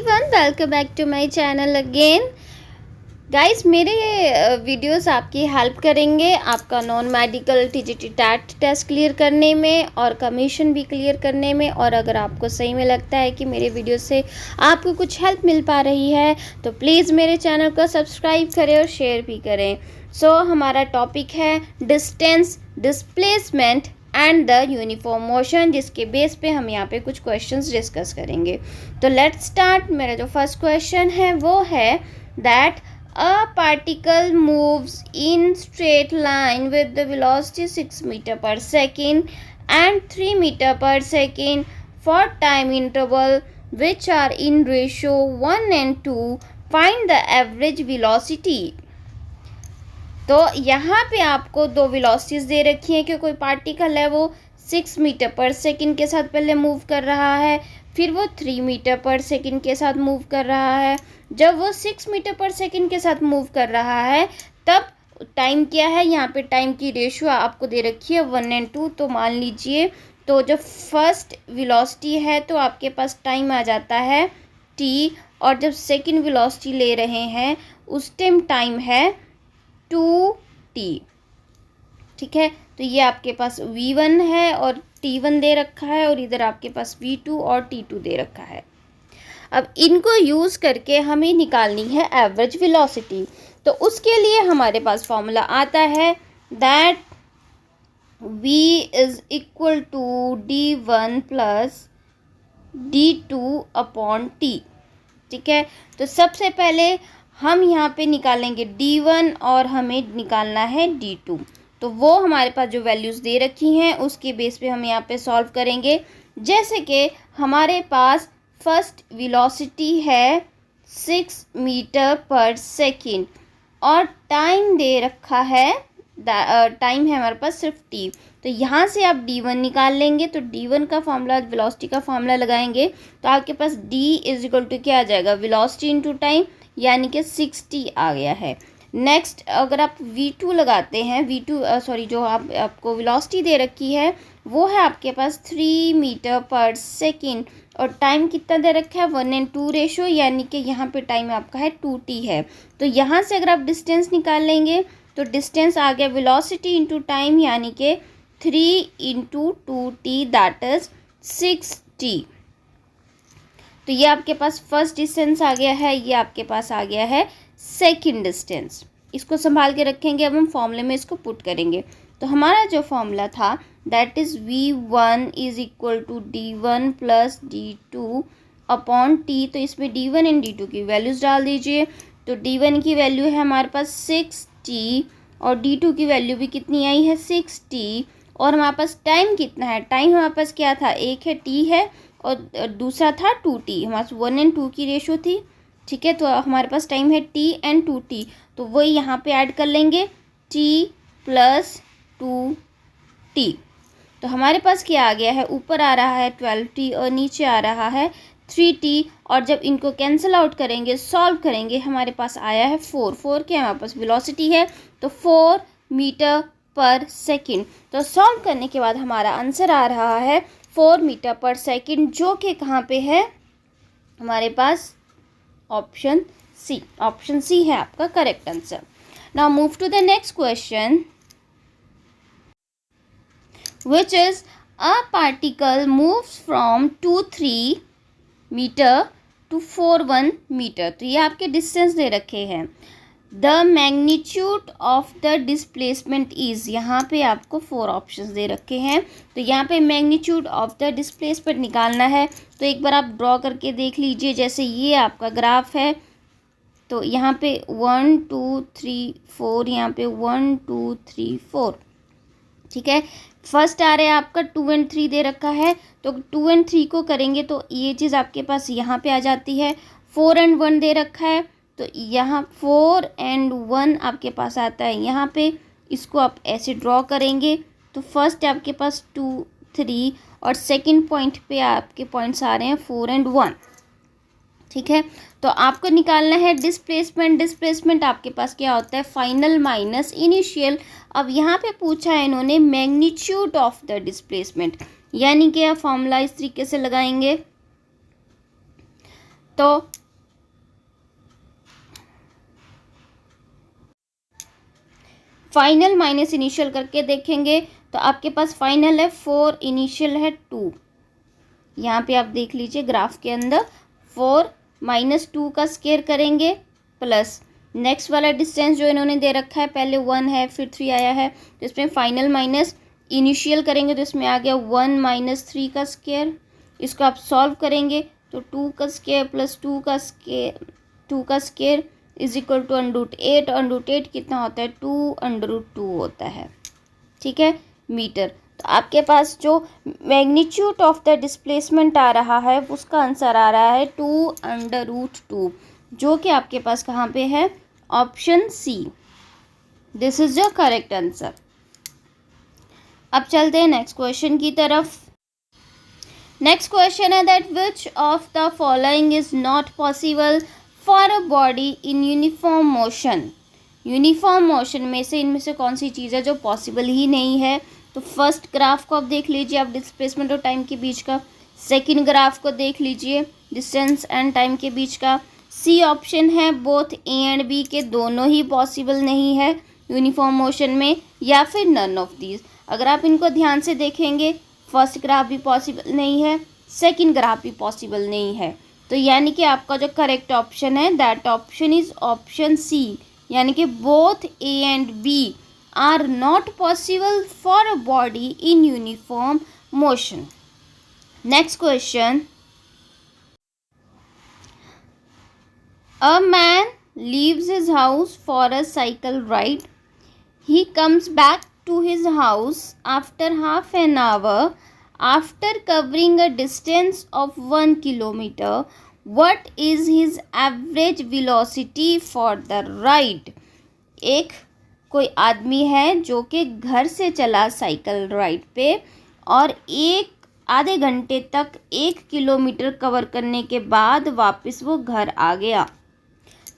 Everyone, welcome back to my channel again. Guys, मेरे videos आपकी help करेंगे आपका non medical TGT TET test clear करने में और कमीशन भी क्लियर करने में। और अगर आपको सही में लगता है कि मेरे वीडियो से आपको कुछ हेल्प मिल पा रही है तो प्लीज़ मेरे चैनल को सब्सक्राइब करें और शेयर भी करें। हमारा टॉपिक है distance, displacement and the uniform motion, जिसके बेस पे हम यहाँ पे कुछ क्वेश्चंस डिस्कस करेंगे। तो लेट्स स्टार्ट। मेरा जो फर्स्ट क्वेश्चन है वो है that a particle moves in straight line with the velocity 6 metre per second and 3 metre per second for time interval which are in ratio 1 and 2, find the average velocity. तो यहाँ पे आपको दो velocities दे रखी हैं कि कोई पार्टिकल है वो 6 मीटर पर सेकंड के साथ पहले मूव कर रहा है, फिर वो 3 मीटर पर सेकंड के साथ मूव कर रहा है। जब वो 6 मीटर पर सेकंड के साथ मूव कर रहा है तब टाइम क्या है, यहाँ पे टाइम की रेशियो आपको दे रखी है 1 and 2। तो मान लीजिए तो जब फर्स्ट वेलोसिटी है तो आपके पास टाइम आ जाता है t, और जब सेकंड वेलोसिटी ले रहे हैं उस टाइम है 2t। ठीक है, तो ये आपके पास v1 है और t1 दे रखा है, और इधर आपके पास v2 और t2 दे रखा है। अब इनको यूज़ करके हमें निकालनी है एवरेज वेलोसिटी। तो उसके लिए हमारे पास फॉर्मूला आता है that v is equal to d1 plus d2 upon t। ठीक है, तो सबसे पहले हम यहाँ पे निकालेंगे d1 और हमें निकालना है d2। तो वो हमारे पास जो वैल्यूज़ दे रखी हैं उसके बेस पे हम यहाँ पे सॉल्व करेंगे। जैसे कि हमारे पास फर्स्ट वेलोसिटी है 6 मीटर पर सेकेंड और टाइम दे रखा है, टाइम है हमारे पास सिर्फ t। तो यहाँ से आप d1 निकाल लेंगे, तो d1 का फॉर्मूला, वेलोसिटी का फॉर्मूला लगाएंगे तो आपके पास d इज इक्वल टू क्या आ जाएगा, वेलोसिटी इनटू टाइम, यानी कि 60 आ गया है। नेक्स्ट अगर आप v2 लगाते हैं, जो आपको वेलोसिटी दे रखी है वो है आपके पास 3 मीटर पर सेकेंड और टाइम कितना दे रखा है 1 and 2 रेशो, यानी कि यहाँ पे टाइम आपका है 2t है। तो यहाँ से अगर आप डिस्टेंस निकाल लेंगे तो डिस्टेंस आ गया वेलोसिटी इंटू टाइम, यानी कि 3 into 2t that is 6t। तो ये आपके पास फर्स्ट डिस्टेंस आ गया है, ये आपके पास आ गया है सेकंड डिस्टेंस। इसको संभाल के रखेंगे, अब हम फॉर्मूले में इसको पुट करेंगे। तो हमारा जो फॉर्मूला था that is v1 is equal to d1 plus d2 upon t। तो इसमें d1 एंड d2 की वैल्यूज़ डाल दीजिए। तो d1 की वैल्यू है हमारे पास 6t और d2 की वैल्यू भी कितनी आई है 6t। और हमारे पास टाइम कितना है, टाइम हमारे पास क्या था, एक है t है और दूसरा था 2t। हमारे पास 1 and 2 की रेशो थी। ठीक है, तो हमारे पास टाइम है t एंड 2t, तो वही यहाँ पे ऐड कर लेंगे t प्लस 2t। तो हमारे पास क्या आ गया है, ऊपर आ रहा है 12t और नीचे आ रहा है 3t। और जब इनको कैंसिल आउट करेंगे, सॉल्व करेंगे, हमारे पास आया है 4 क्या हमारे पास वेलोसिटी है, तो 4 मीटर पर सेकेंड। तो सॉल्व करने के बाद हमारा आंसर आ रहा है 4 मीटर पर सेकेंड, जो कि कहाँ पे है हमारे पास ऑप्शन सी है आपका correct answer. Now move to the next question which is a particle moves from 2-3 metre to 4-1 metre. तो ये आपके डिस्टेंस दे रखे हैं। The magnitude of the displacement is, यहाँ पे आपको 4 ऑप्शंस दे रखे हैं। तो यहाँ पे मैग्नीट्यूड ऑफ द डिस्प्लेसमेंट निकालना है। तो एक बार आप ड्रॉ करके देख लीजिए, जैसे ये आपका ग्राफ है तो यहाँ पे 1 2 3 4, यहाँ पे 1 2 3 4। ठीक है, फर्स्ट आ रहा है आपका 2 and 3 दे रखा है, तो 2 and 3 को करेंगे तो ये चीज़ आपके पास यहाँ पे आ जाती है। 4 and 1 दे रखा है तो यहाँ 4 and 1 आपके पास आता है यहाँ पे। इसको आप ऐसे ड्रॉ करेंगे तो फर्स्ट आपके पास 2 3 और सेकंड पॉइंट पे आपके पॉइंट्स आ रहे हैं 4 and 1। ठीक है, तो आपको निकालना है डिस्प्लेसमेंट। डिस्प्लेसमेंट आपके पास क्या होता है, फाइनल माइनस इनिशियल। अब यहाँ पे पूछा है इन्होंने मैग्नीट्यूड ऑफ द डिस्प्लेसमेंट, यानी कि आप फॉर्मूला इस तरीके से लगाएंगे तो फाइनल माइनस इनिशियल करके देखेंगे तो आपके पास फाइनल है 4, इनिशियल है 2। यहाँ पे आप देख लीजिए ग्राफ के अंदर 4 माइनस 2 का स्क्वायर करेंगे प्लस नेक्स्ट वाला डिस्टेंस जो इन्होंने दे रखा है, पहले 1 है फिर 3 आया है, तो इसमें फाइनल माइनस इनिशियल करेंगे तो इसमें आ गया 1 माइनस 3 का स्क्वायर। इसको आप सॉल्व करेंगे तो 2 का स्क्वायर प्लस 2 का स्क्वायर इज इक्वल टू √8। √8 कितना होता है? 2√2 होता है, ठीक है, मीटर। तो आपके पास जो मैग्नीट्यूड ऑफ द डिस्प्लेसमेंट आ रहा है उसका आंसर आ रहा है 2√2, जो कि आपके पास कहाँ पे है? Option C. This is your correct answer. अब चलते हैं नेक्स्ट क्वेश्चन की तरफ। नेक्स्ट क्वेश्चन है that which of the following is not possible for a body in uniform motion. Uniform motion में से इनमें से कौन सी चीज़ है जो पॉसिबल ही नहीं है? तो फर्स्ट ग्राफ को आप देख लीजिए, आप डिस्प्लेसमेंट और टाइम के बीच का। सेकंड ग्राफ को देख लीजिए, डिस्टेंस एंड टाइम के बीच का। सी ऑप्शन है बोथ ए एंड बी के दोनों ही पॉसिबल नहीं है यूनिफॉर्म मोशन में, या फिर नन ऑफ दीज। अगर आप इनको ध्यान से देखेंगे, फर्स्ट ग्राफ भी पॉसिबल नहीं है, सेकंड ग्राफ भी पॉसिबल नहीं है। तो यानी कि आपका जो करेक्ट ऑप्शन है that option is option C, यानी कि both A and B are not possible for a body in uniform motion. Next question, a man leaves his house for a cycle ride. He comes back to his house after half an hour after covering a distance of 1 kilometer. What is his average velocity for the ride? एक कोई आदमी है जो कि घर से चला cycle ride पे और आधे घंटे तक 1 किलोमीटर कवर करने के बाद वापस वो घर आ गया।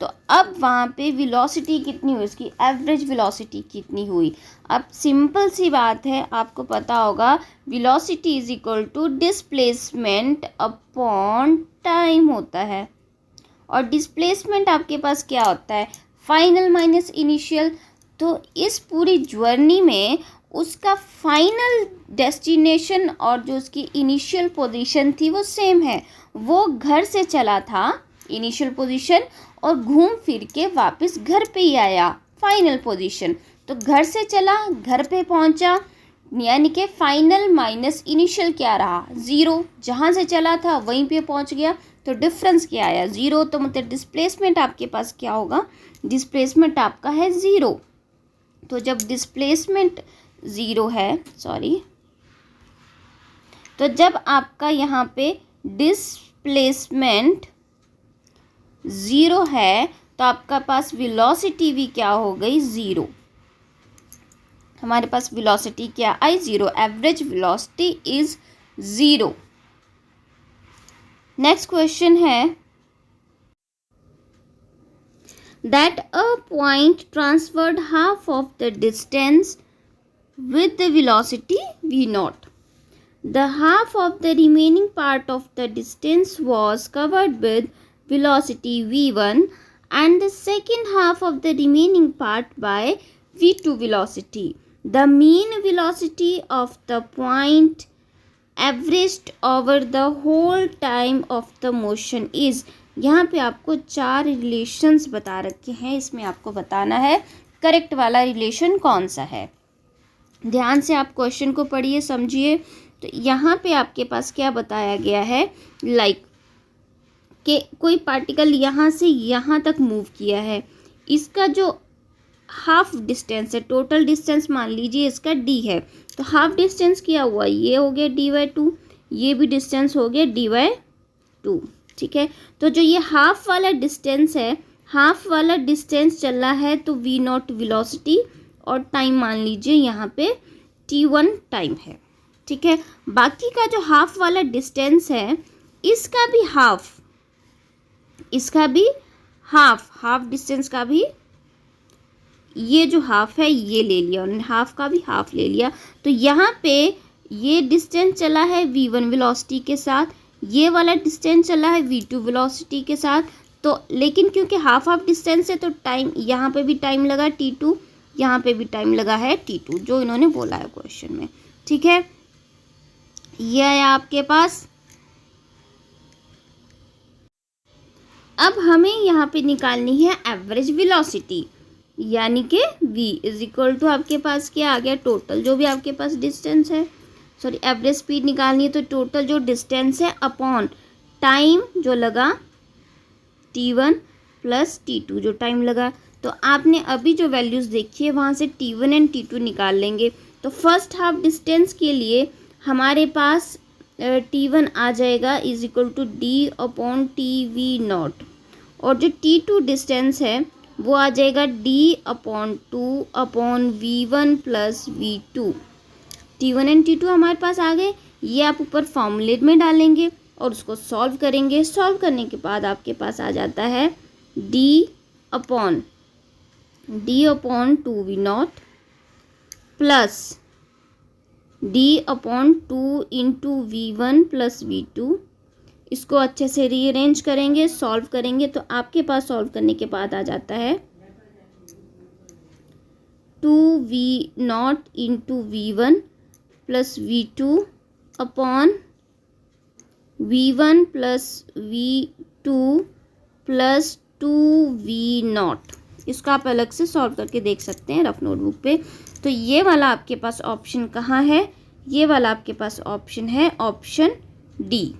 तो अब वहाँ पे वेलोसिटी कितनी हुई, उसकी एवरेज वेलोसिटी कितनी हुई? अब सिंपल सी बात है, आपको पता होगा velocity is equal to displacement upon time होता है। और डिस्प्लेसमेंट आपके पास क्या होता है? Final minus initial. तो इस पूरी जर्नी में उसका फाइनल डेस्टिनेशन और जो उसकी इनिशियल पोजीशन थी वो सेम है। वो घर से चला था इनिशियल पोजीशन और घूम फिर के वापस घर पे ही आया फाइनल पोजीशन। तो घर से चला, घर पे पहुंचा, यानी कि फाइनल माइनस इनिशियल क्या रहा? 0। जहाँ से चला था वहीं पे पहुंच गया, तो डिफरेंस क्या आया? 0। तो मतलब डिस्प्लेसमेंट आपके पास क्या होगा? डिस्प्लेसमेंट आपका है 0। तो जब डिस्प्लेसमेंट 0 है, तो जब आपका यहाँ पे डिस्प्लेसमेंट 0 है तो आपका पास वेलोसिटी भी क्या हो गई? 0। हमारे पास वेलोसिटी क्या आई? 0। Average velocity is 0। Next question है that a point transferred half of the distance with the velocity v0. The half of the remaining part of the distance was covered with velocity v1 and the second half of the remaining part by v2 velocity. The mean velocity of the point averaged over the whole time of the motion is. यहाँ पे आपको 4 relations बता रखे हैं, इसमें आपको बताना है करेक्ट वाला रिलेशन कौन सा है। ध्यान से आप क्वेश्चन को पढ़िए, समझिए। तो यहाँ पे आपके पास क्या बताया गया है, लाइक कि कोई पार्टिकल यहाँ से यहाँ तक मूव किया है, इसका जो हाफ डिस्टेंस है, टोटल डिस्टेंस मान लीजिए इसका d है, तो हाफ डिस्टेंस क्या हुआ? ये हो गया d/2, ये भी डिस्टेंस हो गया d/2, ठीक है। तो जो ये हाफ वाला डिस्टेंस है, हाफ वाला डिस्टेंस चला है तो v0 वेलोसिटी और टाइम मान लीजिए यहाँ पे t1 टाइम है, ठीक है। बाकी का जो हाफ वाला डिस्टेंस है इसका भी हाफ डिस्टेंस का भी ये जो हाफ है ये ले लिया और हाफ का भी हाफ ले लिया। तो यहाँ पे ये डिस्टेंस चला है v1 वेलोसिटी के साथ, ये वाला डिस्टेंस चला है v2 वेलोसिटी के साथ, तो लेकिन क्योंकि हाफ हाफ डिस्टेंस है तो टाइम यहाँ पे भी टाइम लगा t2, यहाँ पे भी टाइम लगा है t2, जो इन्होंने बोला है क्वेश्चन में। ठीक है, ये है आपके पास। अब हमें यहाँ पे निकालनी है एवरेज वेलोसिटी, यानी कि v इज इक्वल टू आपके पास क्या आ गया, टोटल जो भी आपके पास डिस्टेंस है, सॉरी एवरेज स्पीड निकालनी है तो टोटल जो डिस्टेंस है अपॉन टाइम जो लगा t1 प्लस t2 जो टाइम लगा। तो आपने अभी जो वैल्यूज़ देखी है वहाँ से t1 एंड t2 निकाल लेंगे। तो फर्स्ट हाफ डिस्टेंस के लिए हमारे पास t1 आ जाएगा is equal to d upon tv0, और जो t2 डिस्टेंस है वो आ जाएगा d upon 2 upon v1 plus v2। t1 and t2 हमारे पास आ गए, ये आप ऊपर फॉर्मूले में डालेंगे और उसको सॉल्व करेंगे। सॉल्व करने के बाद आपके पास आ जाता है d upon 2v0 plus d upon 2 into v1 plus v2। इसको अच्छे से रीअरेंज करेंगे, सॉल्व करेंगे, तो आपके पास सॉल्व करने के बाद आ जाता है 2v0 into v1 plus v2 upon v1 plus v2 plus 2v0। इसको आप अलग से सॉल्व करके देख सकते हैं रफ नोटबुक पे। तो ये वाला आपके पास ऑप्शन कहाँ है, ये वाला आपके पास ऑप्शन है ऑप्शन डी।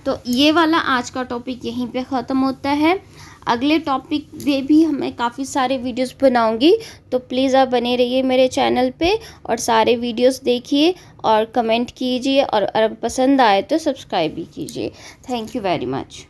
तो ये वाला आज का टॉपिक यहीं पे ख़त्म होता है। अगले टॉपिक पे भी मैं काफ़ी सारे वीडियोस बनाऊंगी, तो प्लीज़ आप बने रहिए मेरे चैनल पे और सारे वीडियोस देखिए और कमेंट कीजिए, और अगर पसंद आए तो सब्सक्राइब भी कीजिए। Thank you very much.